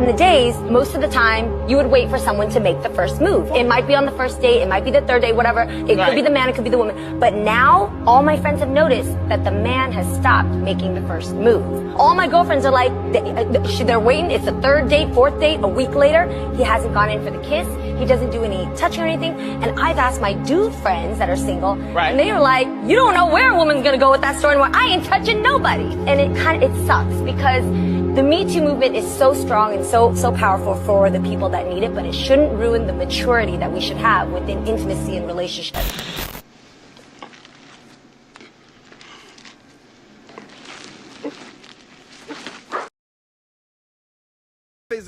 in the days, most of the time, you would wait for someone to make the first move. It might be on the first date, it might be the third date, whatever. It could be the man, it could be the woman. But now, all my friends have noticed that the man has stopped making the first move. All my girlfriends are like, they're waiting, it's the third date, fourth date, a week later, he hasn't gone in for the kiss, he doesn't do any touching or anything. And I've asked my dude friends that are single, and they were like, you don't know where a woman's gonna go with that story anymore. I ain't touching nobody. And it sucks because the Me Too movement is so strong and so powerful for the people that need it, but it shouldn't ruin the maturity that we should have within intimacy and relationships.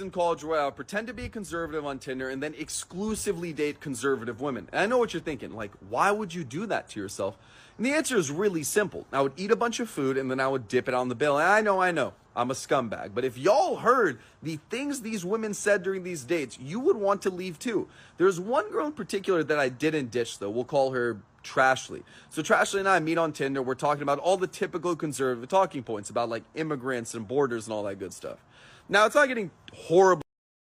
In college where I would pretend to be a conservative on Tinder and then exclusively date conservative women. And I know what you're thinking, like, why would you do that to yourself? And the answer is really simple. I would eat a bunch of food and then I would dip it on the bill. And I know, I'm a scumbag. But if y'all heard the things these women said during these dates, you would want to leave too. There's one girl in particular that I didn't ditch though. We'll call her Trashly. So Trashly and I meet on Tinder. We're talking about all the typical conservative talking points about like immigrants and borders and all that good stuff. Now, it's not getting horrible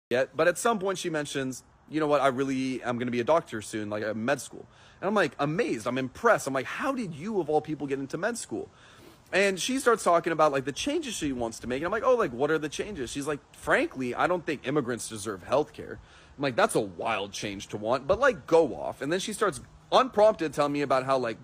yet, but at some point she mentions, you know what, I'm going to be a doctor soon, like at med school. And I'm like amazed, I'm impressed. I'm like, how did you of all people get into med school? And she starts talking about like the changes she wants to make. And I'm like, oh, like what are the changes? She's like, frankly, I don't think immigrants deserve health care. I'm like, that's a wild change to want, but like go off. And then she starts unprompted telling me about how like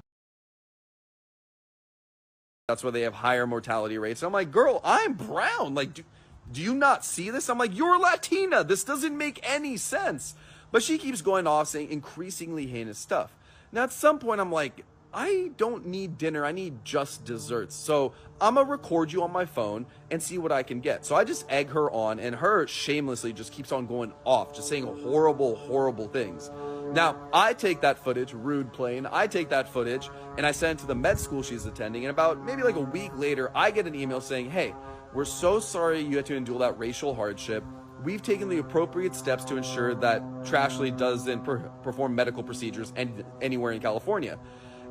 that's where they have higher mortality rates. And I'm like, girl, I'm brown. Like, do you not see this? I'm like, you're Latina. This doesn't make any sense. But she keeps going off saying increasingly heinous stuff. Now, at some point, I'm like, I don't need dinner. I need just desserts. So I'm going to record you on my phone and see what I can get. So I just egg her on, and her shamelessly just keeps on going off, just saying horrible, horrible things. Now, I take that footage, rude plane, I take that footage, and I send it to the med school she's attending. And about maybe like a week later, I get an email saying, hey, we're so sorry you had to endure that racial hardship. We've taken the appropriate steps to ensure that Trashly doesn't perform medical procedures anywhere in California.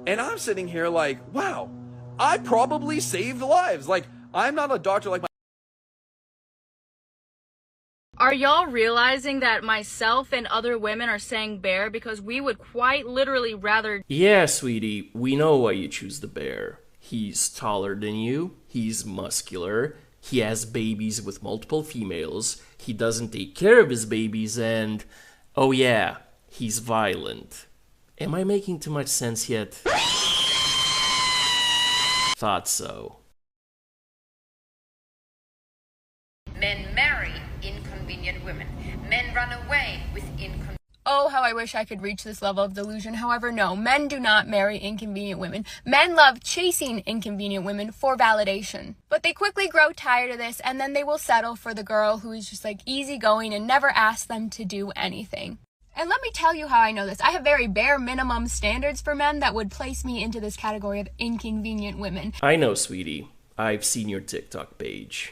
And I'm sitting here like, wow, I probably saved lives. Like, I'm not a doctor like my... Are y'all realizing that myself and other women are saying bear because we would quite literally rather... Yeah, sweetie, we know why you choose the bear. He's taller than you, he's muscular, he has babies with multiple females, he doesn't take care of his babies, and... oh yeah, he's violent. Am I making too much sense yet? Thought so. Men marry inconvenient women. Men run away with inconvenient... Oh, how I wish I could reach this level of delusion. However, no, men do not marry inconvenient women. Men love chasing inconvenient women for validation. But they quickly grow tired of this, and then they will settle for the girl who is just like easygoing and never asks them to do anything. And let me tell you how I know this. I have very bare minimum standards for men that would place me into this category of inconvenient women. I know, sweetie. I've seen your TikTok page.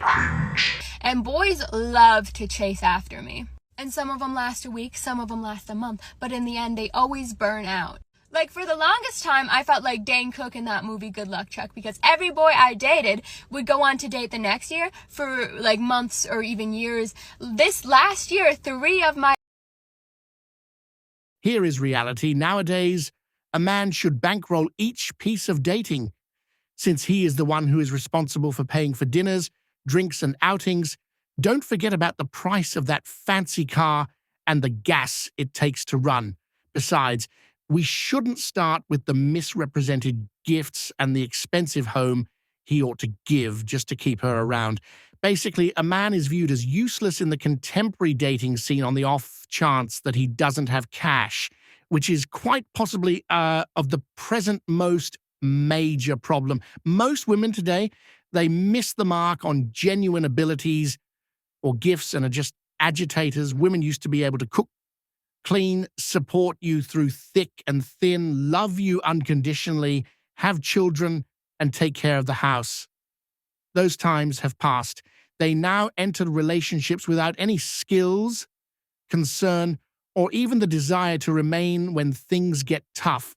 And boys love to chase after me. And some of them last a week, some of them last a month, but in the end, they always burn out. Like, for the longest time, I felt like Dane Cook in that movie Good Luck Chuck, because every boy I dated would go on to date the next year for, like, months or even years. This last year, 3 of my... Here is reality. Nowadays, a man should bankroll each piece of dating, since he is the one who is responsible for paying for dinners, drinks, and outings. Don't forget about the price of that fancy car and the gas it takes to run. Besides, we shouldn't start with the misrepresented gifts and the expensive home he ought to give just to keep her around. Basically, a man is viewed as useless in the contemporary dating scene on the off chance that he doesn't have cash, which is quite possibly of the present most major problem. Most women today, they miss the mark on genuine abilities or gifts and are just agitators. Women used to be able to cook, clean, support you through thick and thin, love you unconditionally, have children, and take care of the house. Those times have passed. They now enter relationships without any skills, concern, or even the desire to remain when things get tough.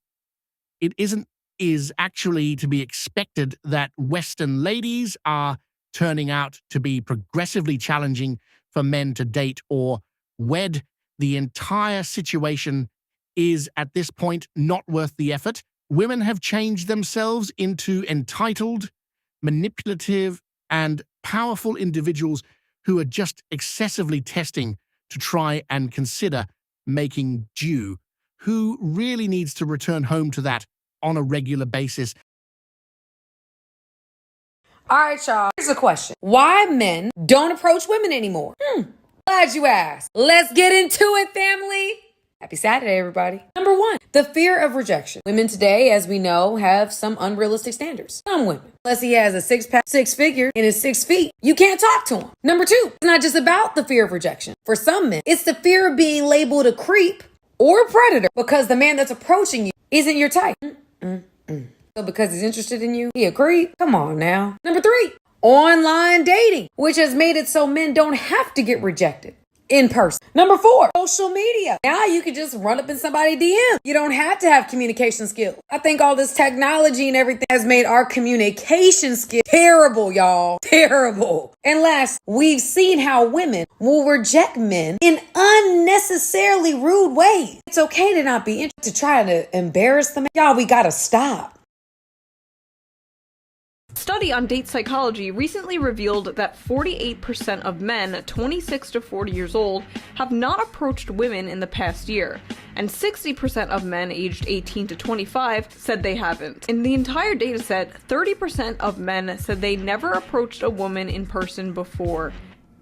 It is actually to be expected that Western ladies are turning out to be progressively challenging for men to date or wed. The entire situation is at this point not worth the effort. Women have changed themselves into entitled, manipulative, and powerful individuals who are just excessively testing to try and consider making due. Who really needs to return home to that on a regular basis? All right, y'all. Here's a question. Why men don't approach women anymore? Glad you asked. Let's get into it, family. Happy Saturday, everybody. Number one, the fear of rejection. Women today, as we know, have some unrealistic standards. Some women. Unless he has a six-pack, 6 figure, and is 6 feet, you can't talk to him. Number two, it's not just about the fear of rejection. For some men, it's the fear of being labeled a creep or a predator because the man that's approaching you isn't your type. So because he's interested in you, he a creep? Come on now. Number three, online dating, which has made it so men don't have to get rejected in person. Number four, social media. Now you can just run up in somebody's DM. You don't have to have communication skills. I think all this technology and everything has made our communication skills terrible, y'all. Terrible. And last, we've seen how women will reject men in unnecessarily rude ways. It's okay to not be interested, to try to embarrass them. Y'all, we gotta stop. Study on date psychology recently revealed that 48% of men 26 to 40 years old have not approached women in the past year, and 60% of men aged 18 to 25 said they haven't. In the entire dataset, 30% of men said they never approached a woman in person before.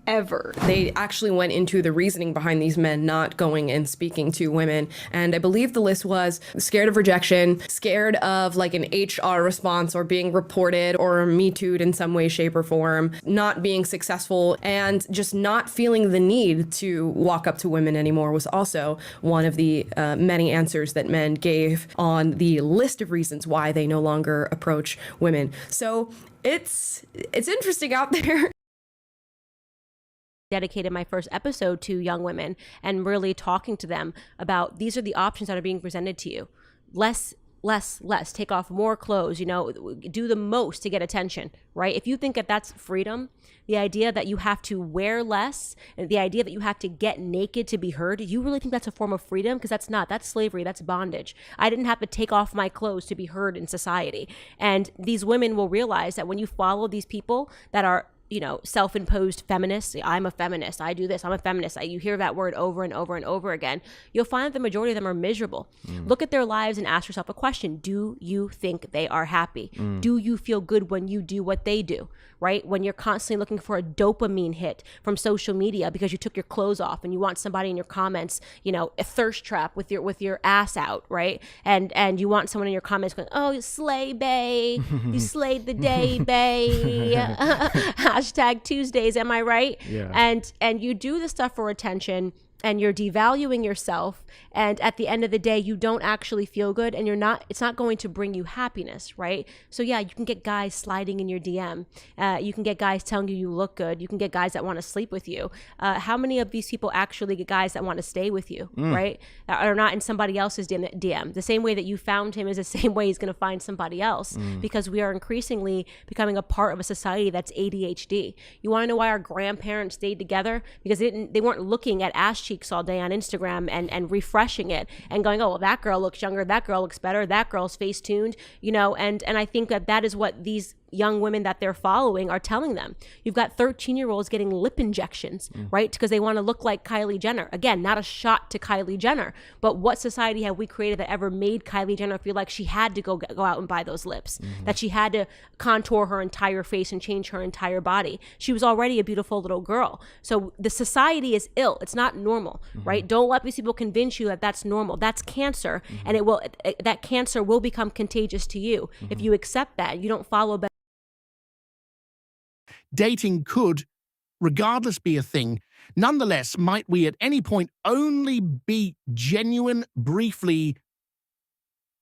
Ever. They actually went into the reasoning behind these men not going and speaking to women. And I believe the list was scared of rejection, scared of like an HR response or being reported or Me Too'd in some way, shape, or form, not being successful, and just not feeling the need to walk up to women anymore was also one of the many answers that men gave on the list of reasons why they no longer approach women. So it's interesting out there. Dedicated my first episode to young women and really talking to them about these are the options that are being presented to you. Less, take off more clothes, do the most to get attention, right? If you think that that's freedom, the idea that you have to wear less and the idea that you have to get naked to be heard, you really think that's a form of freedom? Because that's slavery, that's bondage. I didn't have to take off my clothes to be heard in society. And these women will realize that when you follow these people that are self-imposed feminists. I'm a feminist. I do this. I'm a feminist. You hear that word over and over and over again. You'll find that the majority of them are miserable. Look at their lives and ask yourself a question. Do you think they are happy? Do you feel good when you do what they do? Right? When you're constantly looking for a dopamine hit from social media because you took your clothes off and you want somebody in your comments, a thirst trap with your ass out, right? And you want someone in your comments going, "Oh, you slay bae. You slayed the day, bae." Hashtag Tuesdays, am I right? Yeah. And you do this stuff for attention and you're devaluing yourself, and at the end of the day you don't actually feel good, and it's not going to bring you happiness, right? So yeah, you can get guys sliding in your DM, you can get guys telling you look good, you can get guys that want to sleep with you. How many of these people actually get guys that want to stay with you, right? Are not in somebody else's DM. The same way that you found him is the same way he's going to find somebody else, because we are increasingly becoming a part of a society that's ADHD. You want to know why our grandparents stayed together? Because they weren't looking at ass cheeks all day on Instagram and refreshing it and going, oh, well, that girl looks younger, that girl looks better, that girl's face tuned, and I think that is what these young women that they're following are telling them. You've got 13-year-olds getting lip injections, right? Because they want to look like Kylie Jenner. Again, not a shot to Kylie Jenner, but what society have we created that ever made Kylie Jenner feel like she had to go out and buy those lips, that she had to contour her entire face and change her entire body? She was already a beautiful little girl. So the society is ill. It's not normal, right? Don't let these people convince you that that's normal. That's cancer, and that cancer will become contagious to you if you accept that. You don't follow better. Dating could, regardless, be a thing. Nonetheless, might we at any point only be genuine briefly?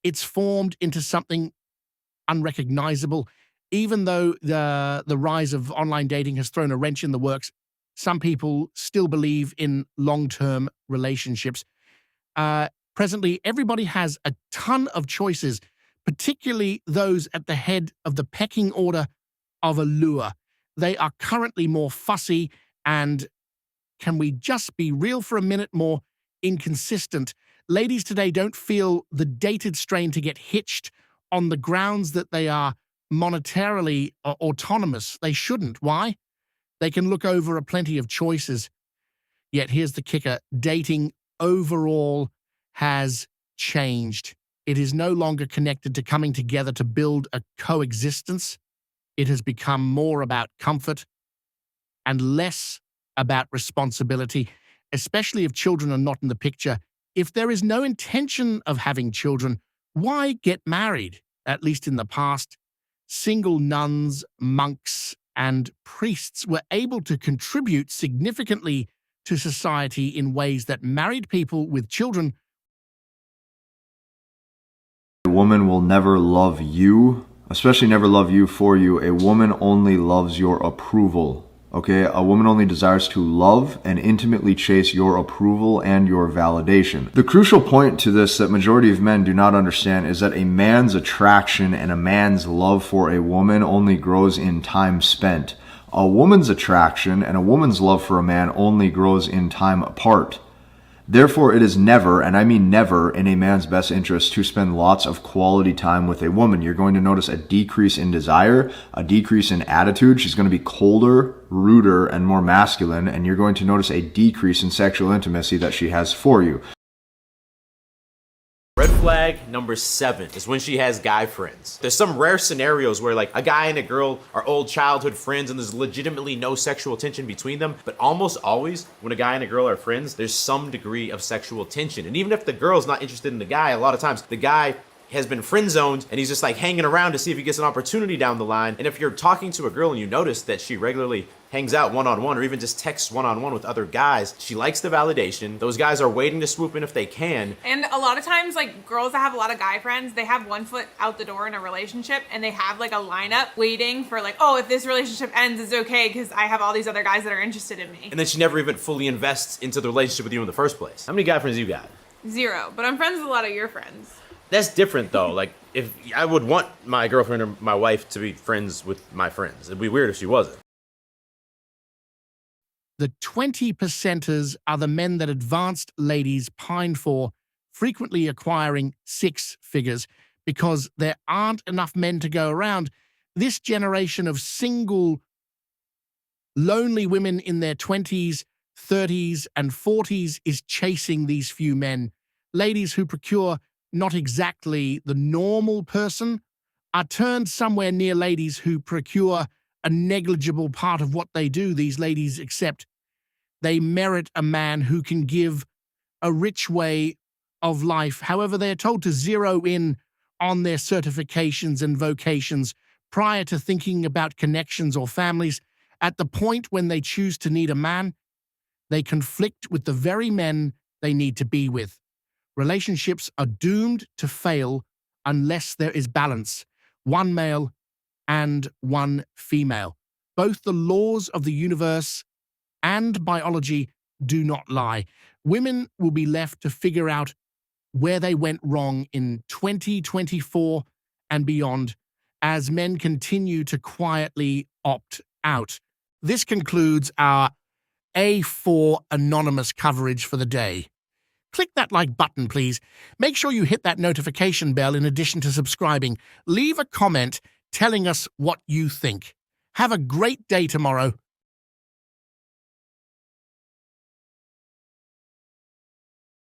It's formed into something unrecognizable. Even though the rise of online dating has thrown a wrench in the works, some people still believe in long-term relationships. Presently, everybody has a ton of choices, particularly those at the head of the pecking order of allure. They are currently more fussy and can we just be real for a minute, more inconsistent? Ladies today don't feel the dated strain to get hitched on the grounds that they are monetarily autonomous. They shouldn't. Why? They can look over a plenty of choices. Yet here's the kicker. Dating overall has changed. It is no longer connected to coming together to build a coexistence. It has become more about comfort and less about responsibility, especially if children are not in the picture. If there is no intention of having children, why get married? At least in the past, single nuns, monks, and priests were able to contribute significantly to society in ways that married people with children. A woman will never love you, especially never love you for you. A woman only loves your approval. Okay, a woman only desires to love and intimately chase your approval and your validation. The crucial point to this that majority of men do not understand is that a man's attraction and a man's love for a woman only grows in time spent. A woman's attraction and a woman's love for a man only grows in time apart. Therefore, it is never, and I mean never, in a man's best interest to spend lots of quality time with a woman. You're going to notice a decrease in desire, a decrease in attitude. She's going to be colder, ruder, and more masculine, and you're going to notice a decrease in sexual intimacy that she has for you. Red flag number 7 is when she has guy friends. There's some rare scenarios where like a guy and a girl are old childhood friends and there's legitimately no sexual tension between them, but almost always when a guy and a girl are friends, there's some degree of sexual tension. And even if the girl's not interested in the guy, a lot of times the guy has been friend zoned and he's just like hanging around to see if he gets an opportunity down the line. And if you're talking to a girl and you notice that she regularly hangs out one-on-one or even just texts one-on-one with other guys, she likes the validation. Those guys are waiting to swoop in if they can. And a lot of times, like, girls that have a lot of guy friends, they have one foot out the door in a relationship and they have like a lineup waiting for like, oh, if this relationship ends, it's okay because I have all these other guys that are interested in me. And then she never even fully invests into the relationship with you in the first place. How many guy friends you got? 0, but I'm friends with a lot of your friends. That's different though. Like, if I would want my girlfriend or my wife to be friends with my friends. It'd be weird if she wasn't. The 20%ers are the men that advanced ladies pine for, frequently acquiring 6 figures because there aren't enough men to go around. This generation of single, lonely women in their 20s, 30s, and 40s is chasing these few men. Ladies who procure not exactly the normal person are turned somewhere near ladies who procure a negligible part of what they do. These ladies accept they merit a man who can give a rich way of life. However, they are told to zero in on their certifications and vocations prior to thinking about connections or families. At the point when they choose to need a man, they conflict with the very men they need to be with. Relationships are doomed to fail unless there is balance, one male and one female. Both the laws of the universe and biology do not lie. Women will be left to figure out where they went wrong in 2024 and beyond as men continue to quietly opt out. This concludes our A4 Anonymous coverage for the day. Click that like button, please. Make sure you hit that notification bell in addition to subscribing. Leave a comment telling us what you think. Have a great day tomorrow.